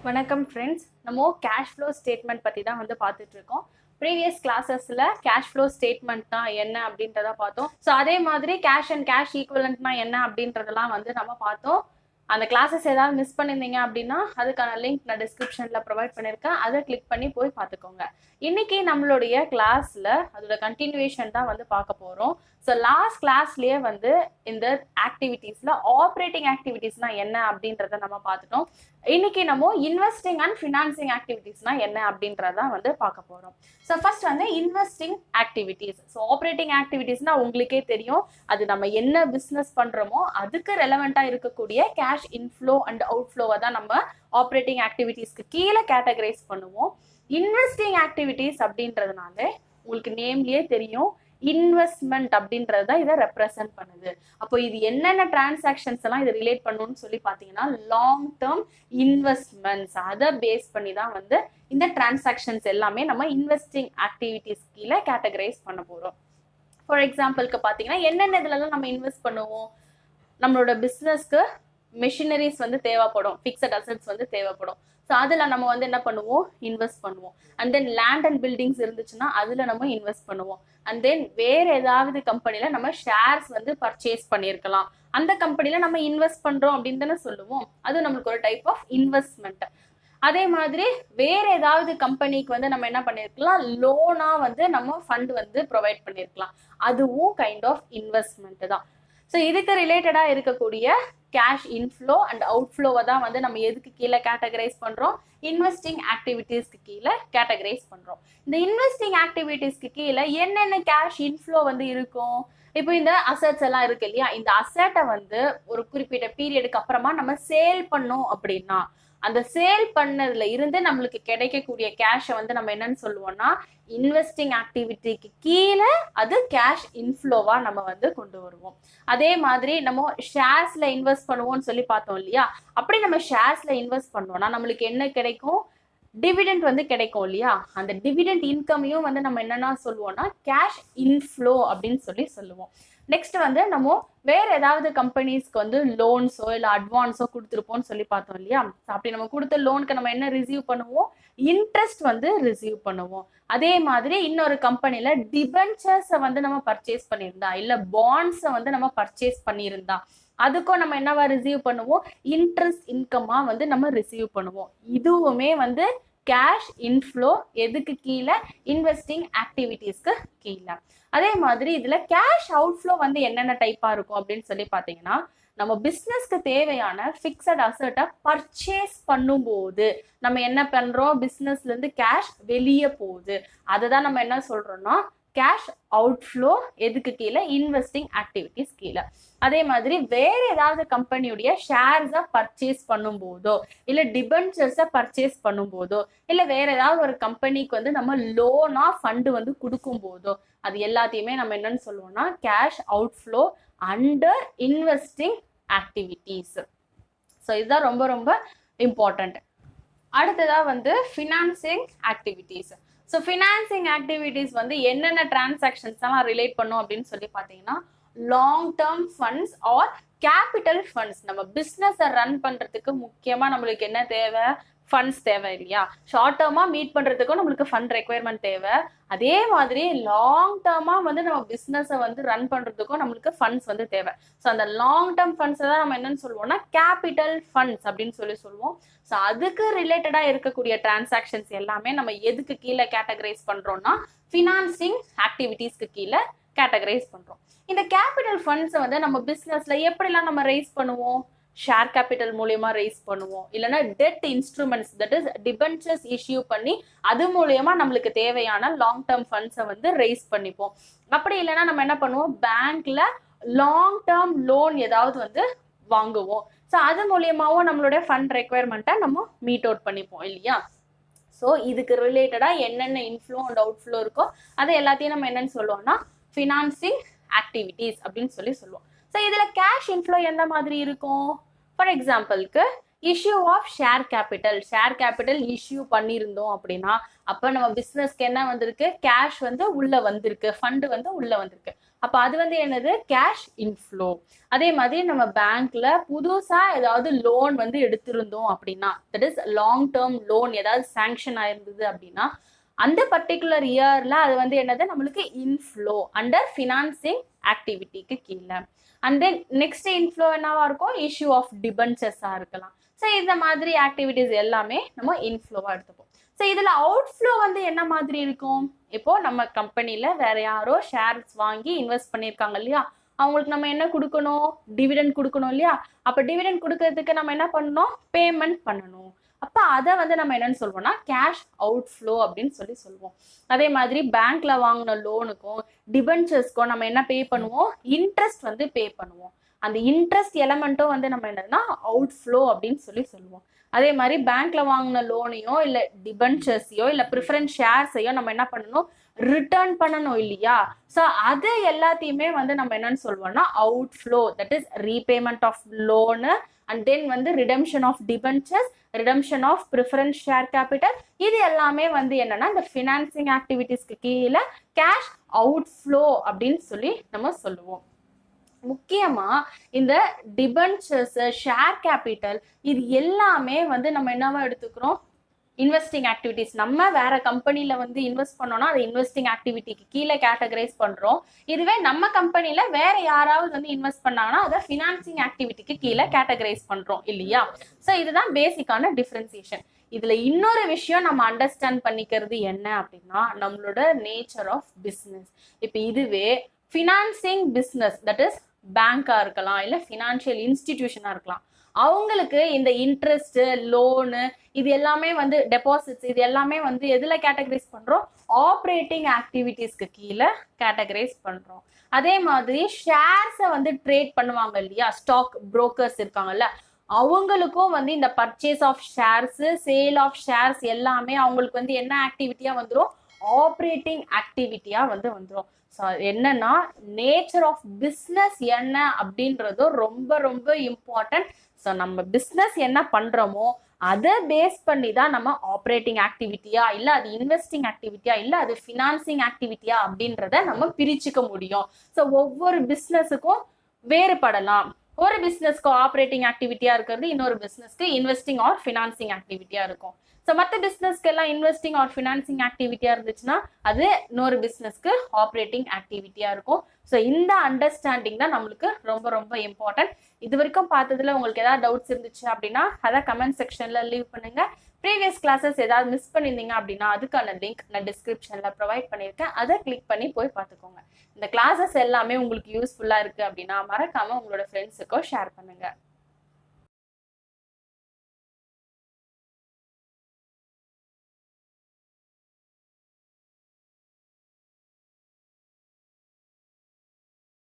வணக்கம் ஃப்ரெண்ட்ஸ். நம்ம cash flow statement பற்றி தான் பார்த்துட்டு இருக்கோம். ப்ரீவியஸ் கிளாஸஸில் கேஷ் ஃப்ளோ ஸ்டேட்மெண்ட்னா என்ன அப்படின்றத பார்த்தோம். ஸோ அதே மாதிரி கேஷ் அண்ட் கேஷ் ஈக்குவலண்ட்னா என்ன அப்படின்றதெல்லாம் நம்ம பார்த்தோம். அந்த கிளாஸஸ் ஏதாவது மிஸ் பண்ணியிருந்தீங்க அப்படின்னா அதுக்கான லிங்க் நான் டிஸ்கிரிப்ஷனில் ப்ரொவைட் பண்ணியிருக்கேன். அதை கிளிக் பண்ணி போய் பார்த்துக்கோங்க. இன்னைக்கு நம்மளுடைய கிளாஸில் அதோட கண்டினியூவேஷன் தான் பார்க்க போகிறோம். ஸோ லாஸ்ட் கிளாஸ்லேயே இந்த ஆக்டிவிட்டீஸில் ஆப்ரேட்டிங் ஆக்டிவிட்டீஸ்னா என்ன அப்படின்றத நம்ம பார்த்துட்டோம். இன்னைக்கு நம்ம இன்வெஸ்டிங் அண்ட் ஃபினான்சிங் ஆக்டிவிட்டீஸ்னா என்ன அப்படின்றத பார்க்க போகிறோம். So first investing activities. So operating ஆக்டிவிட்டீஸ்னா உங்களுக்கே தெரியும், அது நம்ம என்ன பிஸ்னஸ் பண்ணுறோமோ அதுக்கு ரெலவெண்ட்டாக இருக்கக்கூடிய கேஷ் இன்ஃப்ளோ அண்ட் அவுட்ஃப்ளோவை தான் நம்ம ஆப்ரேட்டிங் ஆக்டிவிட்டீஸ்க்கு கீழே கேட்டகரைஸ் பண்ணுவோம். இன்வெஸ்டிங் ஆக்டிவிட்டீஸ் அப்படின்றதுனால உங்களுக்கு நேம்லயே தெரியும், இன்வெஸ்ட்மெண்ட் அப்படின்றத இதை ரெப்ரசன்ட் பண்ணுது. அப்போ இது என்னென்ன டிரான்சாக்ஷன்ஸ் எல்லாம் இது ரிலேட் பண்ணணும்னு சொல்லி பார்த்தீங்கன்னா லாங் டேர்ம் இன்வெஸ்ட்மெண்ட்ஸ், அதை பேஸ் பண்ணி தான் இந்த டிரான்சாக்ஷன்ஸ் எல்லாமே நம்ம இன்வெஸ்டிங் ஆக்டிவிட்டீஸ் கீழே கேட்டகரைஸ் பண்ண போறோம். ஃபார் எக்ஸாம்பிளுக்கு பார்த்தீங்கன்னா என்னென்ன இதுலலாம் நம்ம இன்வெஸ்ட் பண்ணுவோம். நம்மளோட பிஸ்னஸ்க்கு மெஷினரிஸ் தேவைப்படும், ஃபிக்ஸட் அசெட்ஸ் தேவைப்படும். ஸோ அதில் நம்ம என்ன பண்ணுவோம், இன்வெஸ்ட் பண்ணுவோம். And then land and buildings இருந்துச்சுன்னா அதில் நம்ம இன்வெஸ்ட் பண்ணுவோம். அண்ட் தென் வேறு ஏதாவது கம்பெனியில் நம்ம ஷேர்ஸ் பர்ச்சேஸ் பண்ணியிருக்கலாம், அந்த கம்பெனியில் நம்ம இன்வெஸ்ட் பண்ணுறோம் அப்படின்னு தானே சொல்லுவோம். அது நம்மளுக்கு ஒரு டைப் ஆஃப் இன்வெஸ்ட்மெண்ட். அதே மாதிரி வேற ஏதாவது கம்பெனிக்கு நம்ம என்ன பண்ணிருக்கலாம், லோனா நம்ம ஃபண்ட் ப்ரொவைட் பண்ணிருக்கலாம், அதுவும் கைண்ட் ஆஃப் இன்வெஸ்ட்மெண்ட் தான். ஸோ இதுக்கு ரிலேட்டடா இருக்கக்கூடிய கேஷ் இன்ஃப்ளோ அண்ட் அவுட்ஃப்ளோவை தான் நம்ம எதுக்கு கீழே கேட்டகரைஸ் பண்றோம், இன்வெஸ்டிங் ஆக்டிவிட்டீஸ்க்கு கீழே கேட்டகரைஸ் பண்றோம். இந்த இன்வெஸ்டிங் ஆக்டிவிட்டீஸ்க்கு கீழே என்னென்ன கேஷ் இன்ஃப்ளோ இருக்கும். இப்போ இந்த அசெட்ஸ் எல்லாம் இருக்கு இல்லையா, இந்த அசெட்டை ஒரு குறிப்பிட்ட பீரியடுக்கு அப்புறமா நம்ம சேல் பண்ணோம் அப்படின்னா அந்த சேல் பண்ணதுல இருந்து நம்மளுக்கு கிடைக்கக்கூடிய கேஷை நம்ம என்னன்னு சொல்லுவோம்னா இன்வெஸ்டிங் ஆக்டிவிட்டிக்கு கீழே அது கேஷ் இன்ஃப்ளோவா நம்ம கொண்டு வருவோம். அதே மாதிரி நம்ம ஷேர்ஸ்ல இன்வெஸ்ட் பண்ணுவோம்னு சொல்லி பார்த்தோம் இல்லையா, அப்படி நம்ம ஷேர்ஸ்ல இன்வெஸ்ட் பண்ணோம்னா நம்மளுக்கு என்ன கிடைக்கும், டிவிடெண்ட் கிடைக்கும் இல்லையா. அந்த டிவிடெண்ட் இன்கமையும் நம்ம என்னன்னா சொல்லுவோம்னா கேஷ் இன்ஃப்ளோ அப்படின்னு சொல்லுவோம். நெக்ஸ்ட் நம்ம வேற ஏதாவது கம்பெனிஸ்க்கு லோன்ஸோ இல்லை அட்வான்ஸோ கொடுத்துருப்போம்னு சொல்லி பார்த்தோம் இல்லையா. அப்படி நம்ம கொடுத்த லோனுக்கு நம்ம என்ன ரிசீவ் பண்ணுவோம், இன்ட்ரெஸ்ட் ரிசீவ் பண்ணுவோம். அதே மாதிரி இன்னொரு கம்பெனில டிபென்ச்சர்ஸை நம்ம பர்ச்சேஸ் பண்ணியிருந்தா இல்லை பாண்ட்ஸை நம்ம பர்ச்சேஸ் பண்ணியிருந்தா அதுக்கும் நம்ம என்னவா ரிசீவ் பண்ணுவோம், இன்ட்ரெஸ்ட் இன்கமா நம்ம ரிசீவ் பண்ணுவோம். இதுவுமே கேஷ் இன்ஃப்ளோ எதுக்கு கீழே, இன்வெஸ்டிங் ஆக்டிவிட்டீஸ்க்கு கீழே. அதே மாதிரி இதுல கேஷ் அவுட்ஃப்ளோ என்னென்ன டைப்பா இருக்கும் அப்படின்னு சொல்லி பாத்தீங்கன்னா, நம்ம பிஸ்னஸ்க்கு தேவையான ஃபிக்ஸட் அசெட்டை பர்ச்சேஸ் பண்ணும்போது நம்ம என்ன பண்றோம், பிஸ்னஸ்ல இருந்து கேஷ் வெளியே போகுது, அதை தான் நம்ம என்ன சொல்றோம்னா கேஷ் அவுட்ஃப்ளோ எதுக்கு கீழே, இன்வெஸ்டிங் ஆக்டிவிட்டீஸ் கீழே. அதே மாதிரி வேற ஏதாவது கம்பெனியுடைய ஷேர்ஸை பர்ச்சேஸ் பண்ணும் போதோ இல்லை டிபென்ச்சர்ஸை பர்ச்சேஸ் பண்ணும் போதோ இல்லை வேற ஏதாவது ஒரு கம்பெனிக்கு நம்ம லோனா ஃபண்டு கொடுக்கும் போதோ அது எல்லாத்தையுமே நம்ம என்னன்னு சொல்லுவோம்னா cash outflow under investing activities. So இதுதான் ரொம்ப ரொம்ப இம்பார்ட்டன்ட். அடுத்ததா financing activities. So financing activities என்னென்ன டிரான்சாக்ஷன்ஸ் எல்லாம் ரிலேட் பண்ணும் அப்படின்னு சொல்லி பார்த்தீங்கன்னா, long term funds or capital funds. நம்ம பிஸ்னஸை ரன் பண்றதுக்கு முக்கியமா நம்மளுக்கு என்ன தேவை, ஃபண்ட்ஸ் தேவை இல்லையா. ஷார்ட் டேர்மா மீட் பண்றதுக்கும் நம்மளுக்கு ஃபண்ட் ரெக்யர்மெண்ட் தேவை. அதே மாதிரி லாங் டேர்மா நம்ம பிஸ்னஸை ரன் பண்றதுக்கும் நம்மளுக்கு ஃபண்ட்ஸ் தேவை. ஸோ அந்த லாங் டேர்ம் ஃபண்ட்ஸை தான் நம்ம என்னன்னு சொல்லுவோம்னா கேபிட்டல் ஃபண்ட்ஸ் அப்படின்னு சொல்லுவோம். ஸோ அதுக்கு ரிலேட்டடா இருக்கக்கூடிய டிரான்சாக்ஷன்ஸ் எல்லாமே நம்ம எதுக்கு கீழே கேட்டகரைஸ் பண்றோம்னா ஃபினான்சிங் ஆக்டிவிட்டீஸ்க்கு கீழே கேட்டகரைஸ் பண்றோம். இந்த கேபிட்டல் ஃபண்ட்ஸை நம்ம பிஸ்னஸ்ல எப்படிலாம் நம்ம ரைஸ் பண்ணுவோம், ஷேர் கேபிட்டல் மூலியமா ரைஸ் பண்ணுவோம், இல்லைன்னா debt instruments that is debentures issue பண்ணி அது மூலியமா நம்மளுக்கு தேவையான லாங் டேர்ம் ஃபண்ட்ஸை ரைஸ் பண்ணிப்போம். அப்படி இல்லைன்னா நம்ம என்ன பண்ணுவோம், பேங்க்ல லாங் டேர்ம் லோன் ஏதாவது வாங்குவோம். ஸோ அது மூலியமாவும் நம்மளுடைய ஃபண்ட் ரெக்யர்மெண்ட்டை நம்ம மீட் அவுட் பண்ணிப்போம் இல்லையா. ஸோ இதுக்கு ரிலேட்டடா என்னென்ன இன்ஃப்ளோ அண்ட் அவுட்ஃப்ளோ இருக்கோ அதை எல்லாத்தையும் நம்ம என்னன்னு சொல்லுவோம்னா ஃபினான்சிங் ஆக்டிவிட்டீஸ் அப்படின்னு சொல்லுவோம். ஸோ இதுல கேஷ் இன்ஃப்ளோ எந்த மாதிரி இருக்கும், ஃபார் எக்ஸாம்பிளுக்கு issue of share capital issue பண்ணியிருந்தோம் அப்படின்னா அப்போ நம்ம பிஸ்னஸ்க்கு என்ன வந்திருக்கு, கேஷ் உள்ள வந்திருக்கு, ஃபண்டு உள்ள வந்திருக்கு. அப்ப அது வந்து என்னது கேஷ் இன்ஃப்ளோ. அதே மாதிரி நம்ம பேங்க்ல புதுசா ஏதாவது லோன் வந்து எடுத்திருந்தோம் அப்படின்னா, that is long term loan ஏதாவது சாங்ஷன் ஆயிருந்தது அப்படின்னா அந்த பர்டிகுலர் இயர்ல அது வந்து என்னது நம்மளுக்கு இன்ஃப்ளோ அண்டர் ஃபினான்சிங் ஆக்டிவிட்டிக்கு கீழே. அண்ட் தென் நெக்ஸ்ட் இன்ஃப்ளோ என்னவா இருக்கும், இஷ்யூ ஆஃப் டிபென்ச்சர்ஸா இருக்கலாம். ஸோ இந்த மாதிரி ஆக்டிவிட்டிஸ் எல்லாமே நம்ம இன்ஃப்ளோவா எடுத்துப்போம். ஸோ இதுல அவுட்ஃப்ளோ வந்து என்ன மாதிரி இருக்கும், இப்போ நம்ம கம்பெனில வேற யாரோ ஷேர்ஸ் வாங்கி இன்வெஸ்ட் பண்ணியிருக்காங்க இல்லையா, அவங்களுக்கு நம்ம என்ன கொடுக்கணும், டிவிடெண்ட் கொடுக்கணும் இல்லையா. அப்ப டிவிடெண்ட் கொடுக்கறதுக்கு நம்ம என்ன பண்ணணும், பேமெண்ட் பண்ணணும். அப்ப அதை வந்து நம்ம என்னன்னு சொல்லுவோம்னா கேஷ் அவுட்ஃப்ளோ அப்படின்னு சொல்லுவோம். அதே மாதிரி பேங்க்ல வாங்கின லோனுக்கும் டிபென்ச்சர்ஸ்க்கும் நம்ம என்ன பே பண்ணுவோம், இன்ட்ரெஸ்ட் வந்து பே பண்ணுவோம். அந்த இன்ட்ரெஸ்ட் எலமெண்ட்டும் வந்து நம்ம என்னன்னா அவுட்ஃப்ளோ அப்படின்னு சொல்லுவோம். அதே மாதிரி பேங்க்ல வாங்கின லோனையோ இல்ல டிபென்ச்சர்ஸையோ இல்ல ப்ரிஃபரன்ஸ் ஷேர்ஸையோ நம்ம என்ன பண்ணணும், ரிட்டர்ன் பண்ணணும் இல்லையா. ஸோ அது எல்லாத்தையுமே வந்து நம்ம என்னன்னு சொல்லுவோம்னா outflow, that is repayment of loan and then வந்து redemption of debentures, redemption of preference share capital. இது எல்லாமே வந்து என்னன்னா இந்த ஃபினான்சிங் ஆக்டிவிட்டிஸ்க்கு கீழே கேஷ் அவுட்ஃப்ளோ அப்படின்னு நம்ம சொல்லுவோம். முக்கியமா இந்த டிபென்ச்சர்ஸ், ஷேர் கேபிட்டல் இது எல்லாமே வந்து நம்ம என்னவா எடுத்துக்கிறோம், இன்வெஸ்டிங் ஆக்டிவிட்டிஸ். நம்ம வேற கம்பெனில வந்து இன்வெஸ்ட் பண்ணோம்னா அது இன்வெஸ்டிங் ஆக்டிவிட்டிக்கு கீழே கேட்டகரைஸ் பண்றோம். இதுவே நம்ம கம்பெனில வேற யாராவது வந்து இன்வெஸ்ட் பண்ணாங்கன்னா அதை ஃபினான்சிங் ஆக்டிவிட்டிக்கு கீழே கேட்டகரைஸ் பண்றோம் இல்லையா. ஸோ இதுதான் பேசிக்கான டிஃபரன்சியேஷன். இதுல இன்னொரு விஷயம் நம்ம அண்டர்ஸ்டாண்ட் பண்ணிக்கிறது என்ன அப்படின்னா நம்மளோட நேச்சர் ஆஃப் பிஸ்னஸ். இப்போ இதுவே ஃபினான்சிங் பிஸ்னஸ், தட் இஸ் பேங்கா இருக்கலாம் இல்ல ஃபினான்ஷியல் இன்ஸ்டிடியூஷனா இருக்கலாம், அவங்களுக்கு இந்த இன்ட்ரெஸ்ட், லோனு இது எல்லாமே வந்து டெபாசிட்ஸ் இது எல்லாமே வந்து எதுல கேட்டகரைஸ் பண்றோம், ஆப்ரேட்டிங் ஆக்டிவிட்டிஸ்க்கு கீழே கேட்டகரைஸ் பண்றோம். அதே மாதிரி ஷேர்ஸை வந்து ட்ரேட் பண்ணுவாங்க இல்லையா, ஸ்டாக் புரோக்கர்ஸ் இருக்காங்கல்ல, அவங்களுக்கும் வந்து இந்த purchase of shares, sale of shares எல்லாமே அவங்களுக்கு வந்து என்ன ஆக்டிவிட்டியா வந்துடும், ஆப்ரேட்டிங் ஆக்டிவிட்டியா வந்துடும். ஸோ என்னன்னா நேச்சர் ஆஃப் பிஸ்னஸ் என்ன அப்படின்றதும் ரொம்ப ரொம்ப இம்பார்ட்டன்ட். ஸோ நம்ம பிஸ்னஸ் என்ன பண்றோமோ அதை பேஸ் பண்ணி தான் நம்ம ஆப்ரேட்டிங் ஆக்டிவிட்டியா இல்லை அது இன்வெஸ்டிங் ஆக்டிவிட்டியா இல்லை அது ஃபினான்சிங் ஆக்டிவிட்டியா அப்படின்றத நம்ம பிரிச்சுக்க முடியும். ஸோ ஒவ்வொரு பிஸ்னஸுக்கும் வேறுபடலாம். ஒரு பிஸ்னஸ்க்கு ஆப்ரேட்டிங் ஆக்டிவிட்டியா இருக்கிறது இன்னொரு பிஸ்னஸ்க்கு இன்வெஸ்டிங் ஆர் ஃபினான்சிங் ஆக்டிவிட்டியா இருக்கும். ஸோ மற்ற பிஸ்னஸ்க்கு எல்லாம் இன்வெஸ்டிங் ஆர் ஃபினான்சிங் ஆக்டிவிட்டியா இருந்துச்சுன்னா அது இன்னொரு பிஸ்னஸ்க்கு ஆப்ரேட்டிங் ஆக்டிவிட்டியா இருக்கும். ஸோ இந்த அண்டர்ஸ்டாண்டிங் தான் நம்மளுக்கு ரொம்ப ரொம்ப இம்பார்ட்டன்ட். இது வரைக்கும் பார்த்ததுல உங்களுக்கு ஏதாவது டவுட்ஸ் இருந்துச்சு அப்படின்னா அதை கமெண்ட் செக்ஷன்ல லீவ் பண்ணுங்க. ப்ரீவியஸ் கிளாஸஸ் ஏதாவது மிஸ் பண்ணியிருந்தீங்க அப்படின்னா அதுக்கான லிங்க் நான் டிஸ்கிரிப்ஷன்ல ப்ரொவைட் பண்ணியிருக்கேன், அதை கிளிக் பண்ணி போய் பார்த்துக்கோங்க. இந்த கிளாஸஸ் எல்லாமே உங்களுக்கு யூஸ்ஃபுல்லா இருக்கு அப்படின்னா மறக்காம உங்களோட ஃப்ரெண்ட்ஸுக்கோ ஷேர் பண்ணுங்க.